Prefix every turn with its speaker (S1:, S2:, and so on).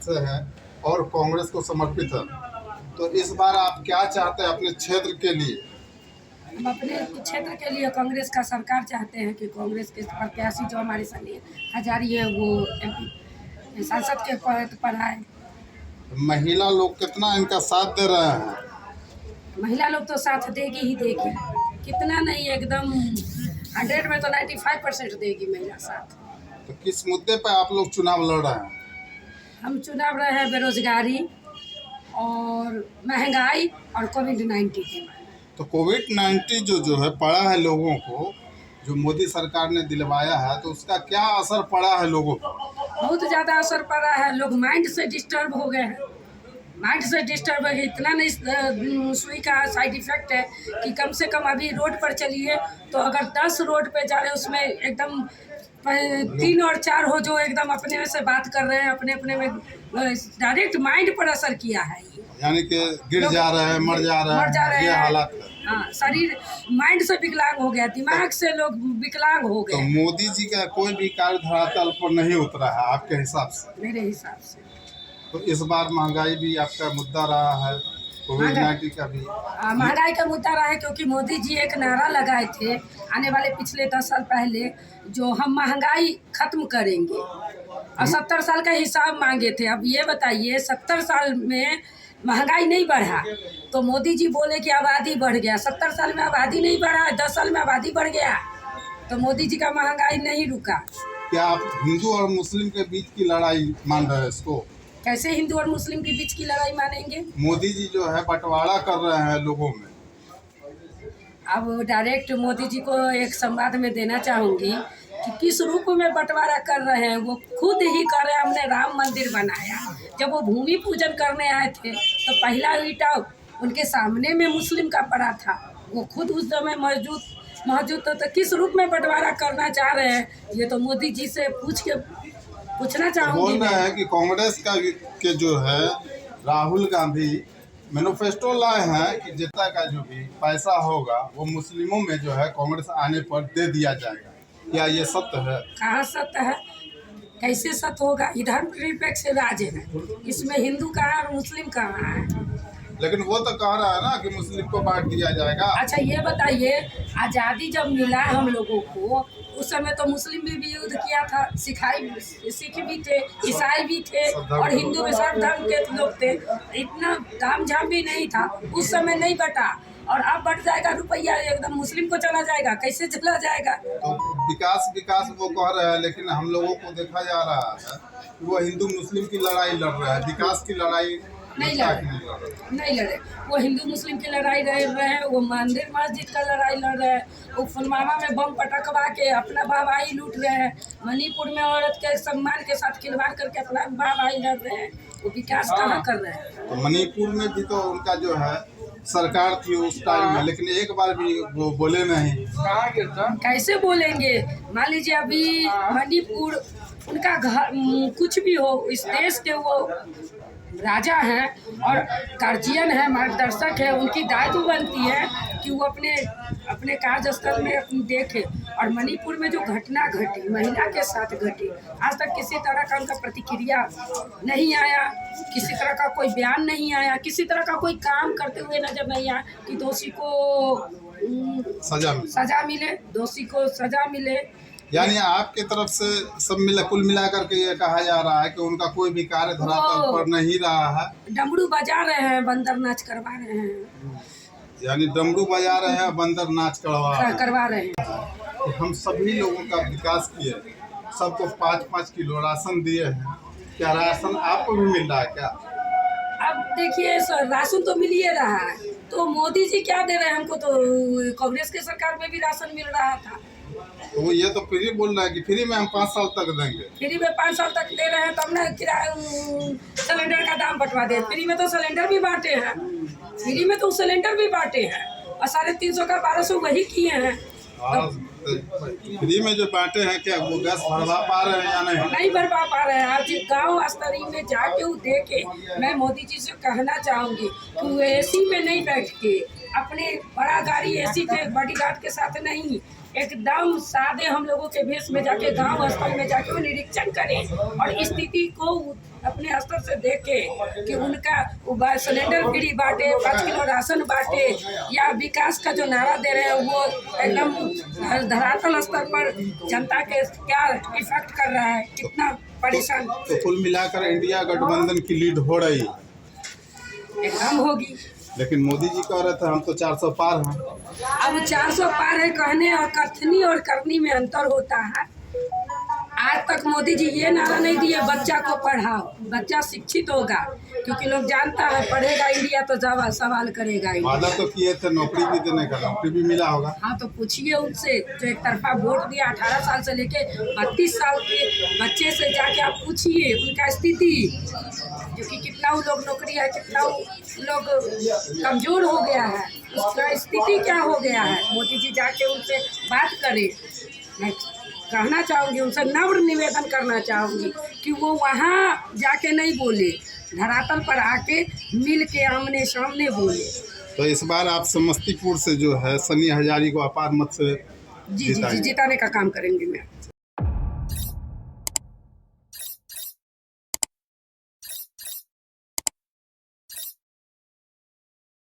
S1: से हैं और कांग्रेस को समर्पित है। तो इस बार आप क्या चाहते हैं अपने क्षेत्र के लिए?
S2: हम अपने क्षेत्र के लिए कांग्रेस का सरकार चाहते हैं कि कांग्रेस के प्रत्याशी जो हमारे सनी हजारी है वो MP सांसद के पद पर आए।
S1: महिला लोग कितना इनका साथ दे रहे हैं?
S2: महिला लोग तो साथ देगी ही देगी, कितना नहीं, एकदम 100 में तो 95% देगी महिला साथ।
S1: तो किस मुद्दे पर आप लोग चुनाव लड़ रहे हैं?
S2: हम चुनाव रहे हैं बेरोजगारी और महंगाई और कोविड-19 के बारे में।
S1: तो कोविड-19 जो है पड़ा है लोगों को, जो मोदी सरकार ने दिलवाया है, तो उसका क्या असर पड़ा है लोगों पर?
S2: बहुत ज़्यादा असर पड़ा है, लोग माइंड से डिस्टर्ब हो गए हैं। माइंड से डिस्टर्ब है, इतना नहीं सुई का साइड इफेक्ट है कि कम से कम अभी रोड पर चलिए तो अगर 10 रोड पे जा रहे हैं उसमें एकदम 3 और 4 हो जो एकदम अपने में से बात कर रहे हैं, अपने अपने में डायरेक्ट माइंड पर असर किया है ये।
S1: यानी कि गिर जा रहे हैं, मर जा रहे हैं, ये हालत है।
S2: हाँ, शरीर माइंड से विकलांग हो गया, दिमाग से लोग विकलांग हो
S1: तो
S2: गए।
S1: मोदी जी का कोई भी कार्य धरातल पर नहीं उतरा है आपके हिसाब से?
S2: मेरे हिसाब से
S1: तो इस बार महंगाई भी आपका मुद्दा रहा है, कोविड-19 का भी।
S2: महंगाई का मुद्दा रहा है क्योंकि मोदी जी एक नारा लगाए थे आने वाले पिछले 10 साल पहले, जो हम महंगाई खत्म करेंगे, और 70 साल का हिसाब मांगे थे। अब ये बताइए 70 साल में महंगाई नहीं बढ़ा, तो मोदी जी बोले कि आबादी बढ़ गया। 70 साल में आबादी नहीं बढ़ा, 10 साल में आबादी बढ़ गया, तो मोदी जी का महंगाई नहीं रुका।
S1: क्या आप हिंदू और मुस्लिम के बीच की लड़ाई मान रहे हैं इसको?
S2: कैसे हिंदू और मुस्लिम के बीच की लड़ाई मानेंगे?
S1: मोदी जी जो है बंटवारा कर रहे हैं लोगों में।
S2: अब डायरेक्ट मोदी जी को एक संवाद में देना चाहूँगी कि किस रूप में बंटवारा कर रहे हैं। वो खुद ही कर रहे हैं, हमने राम मंदिर बनाया। जब वो भूमि पूजन करने आए थे तो पहला ईंटा उनके सामने में मुस्लिम का पड़ा था, वो खुद उस समय मौजूद तो किस रूप में बंटवारा करना चाह रहे हैं, ये तो मोदी जी से पूछना चाहूँगी।
S1: बोल रहे हैं कि कांग्रेस के जो है राहुल गांधी मैनिफेस्टो लाए हैं कि जितना का जो भी पैसा होगा वो मुस्लिमों में जो है कांग्रेस आने पर दे दिया जाएगा। क्या ये सत्य है?
S2: कहाँ सत्य है, कैसे सत्य होगा? इधर निरपेक्ष राज्य है, इसमें हिंदू कहाँ और मुस्लिम कहाँ है?
S1: लेकिन वो तो कह रहा है ना कि मुस्लिम को बांट दिया जाएगा।
S2: अच्छा ये बताइए, आज़ादी जब मिला हम लोगों को उस समय तो मुस्लिम भी युद्ध किया था, सिख भी थे, ईसाई भी थे और हिंदू में सब धर्म के लोग थे। इतना तामझाम भी नहीं था उस समय, नहीं बटा, और अब बढ़ जाएगा रुपया, एकदम मुस्लिम को चला जाएगा, कैसे चला जाएगा?
S1: तो विकास वो कह रहे हैं, लेकिन हम लोगों को देखा जा रहा है कि वो हिंदू मुस्लिम की लड़ाई लड़ रहा है, विकास की लड़ाई
S2: नहीं लड़े। वो हिंदू मुस्लिम की लड़ाई लड़ रहे हैं, वो मंदिर मस्जिद का लड़ाई लड़ रहे हैं, वो पुलवामा में बम पटकवा के अपना वाहवाही लूट रहे हैं, मणिपुर में औरत के सम्मान के साथ खिलवाड़ करके अपना वाहवाही लड़ रहे हैं, वो विकास कहाँ कर रहे हैं?
S1: तो मणिपुर में भी तो उनका जो है सरकार थी उस टाइम में, लेकिन एक बार भी वो बोले नहीं।
S2: कैसे बोलेंगे? मान लीजिए अभी मणिपुर उनका घर, कुछ भी हो, इस देश के वो राजा हैं और गार्जियन है, मार्गदर्शक है, उनकी दायित्व बनती है कि वो अपने कार्यस्थल में देखे। और मणिपुर में जो घटना घटी, महिला के साथ घटी, आज तक किसी तरह का उनका प्रतिक्रिया नहीं आया, किसी तरह का कोई बयान नहीं आया, किसी तरह का कोई काम करते हुए नजर नहीं आया कि दोषी को सजा मिले, दोषी को सजा मिले।
S1: यानी आपके तरफ से सब कुल मिला करके ये कहा जा रहा है कि उनका कोई भी कार्य धरातल पर नहीं रहा है।
S2: डमरू बजा रहे हैं, बंदर नाच करवा रहे हैं।
S1: यानी डमरू बजा रहे हैं, बंदर नाच
S2: करवा रहे हैं।
S1: तो हम सभी लोगों का विकास किए, सबको 5-5 किलो राशन दिए हैं। क्या राशन आपको भी मिल रहा है क्या?
S2: अब देखिए राशन तो मिल ही रहा है, तो मोदी जी क्या दे रहे हैं हमको? तो कांग्रेस के सरकार में भी राशन मिल रहा था।
S1: तो वो ये तो फ्री बोल रहा है कि फ्री में हम 5 साल तक देंगे।
S2: फ्री में 5 साल तक दे रहे हैं, तब ना किराया सिलेंडर का दाम बंटवा दे। फ्री में तो सिलेंडर भी बांटे हैं, फ्री में तो सिलेंडर भी बांटे हैं, और 350 का 1200 वही किए हैं।
S1: फ्री में जो बांटे हैं, क्या वो गैस भरवा पा रहे हैं या नहीं?
S2: नहीं भरवा पा रहे हैं। आज गांव स्तरीय में जाके वो देखे, मैं मोदी जी से कहना चाहूँगी कि वो AC में नहीं बैठ के, अपने बड़ा गाड़ी AC के बॉडीगार्ड के साथ नहीं, एकदम सादे हम लोगों के भेष में जाके गांव स्थल में जाके वो निरीक्षण करें और स्थिति को अपने स्तर से देखे कि उनका सिलेंडर फ्री बांटे, 5 किलो राशन बांटे, या विकास का जो नारा दे रहे हैं वो एकदम धरातल स्तर पर जनता के क्या इफेक्ट कर रहा है, कितना परेशान
S1: तो कुल मिलाकर इंडिया गठबंधन की लीड हो रही है,
S2: एकदम होगी।
S1: लेकिन मोदी जी कह रहे थे हम तो 400 पार हैं।
S2: अब 400 पार है कहने और कथनी और करनी में अंतर होता है। आज तक मोदी जी ये नारा नहीं दिए बच्चा को पढ़ाओ, बच्चा शिक्षित होगा, क्योंकि लोग जानता है पढ़ेगा इंडिया तो जवाब सवाल करेगा इंडिया।
S1: वादा तो किए थे नौकरी भी देने का, नौकरी भी मिला होगा।
S2: हाँ तो पूछिए उनसे जो एक तरफा वोट दिया 18 साल से लेके 32 साल के बच्चे से जाके आप पूछिए उनका स्थिति, क्योंकि कितना वो लोग नौकरी है, कितना वो लोग कमजोर हो गया है, उसका स्थिति क्या हो गया है। मोदी जी जाके उनसे बात करें। मैं कहना चाहूँगी उनसे, नम्र निवेदन करना चाहूँगी कि वो वहाँ जाके नहीं बोले, धरातल पर आके मिल के आमने सामने बोले।
S1: तो इस बार आप समस्तीपुर से जो है सनी हजारी को अपार मत से
S2: जी जी जी जिताने का काम करेंगे मैं।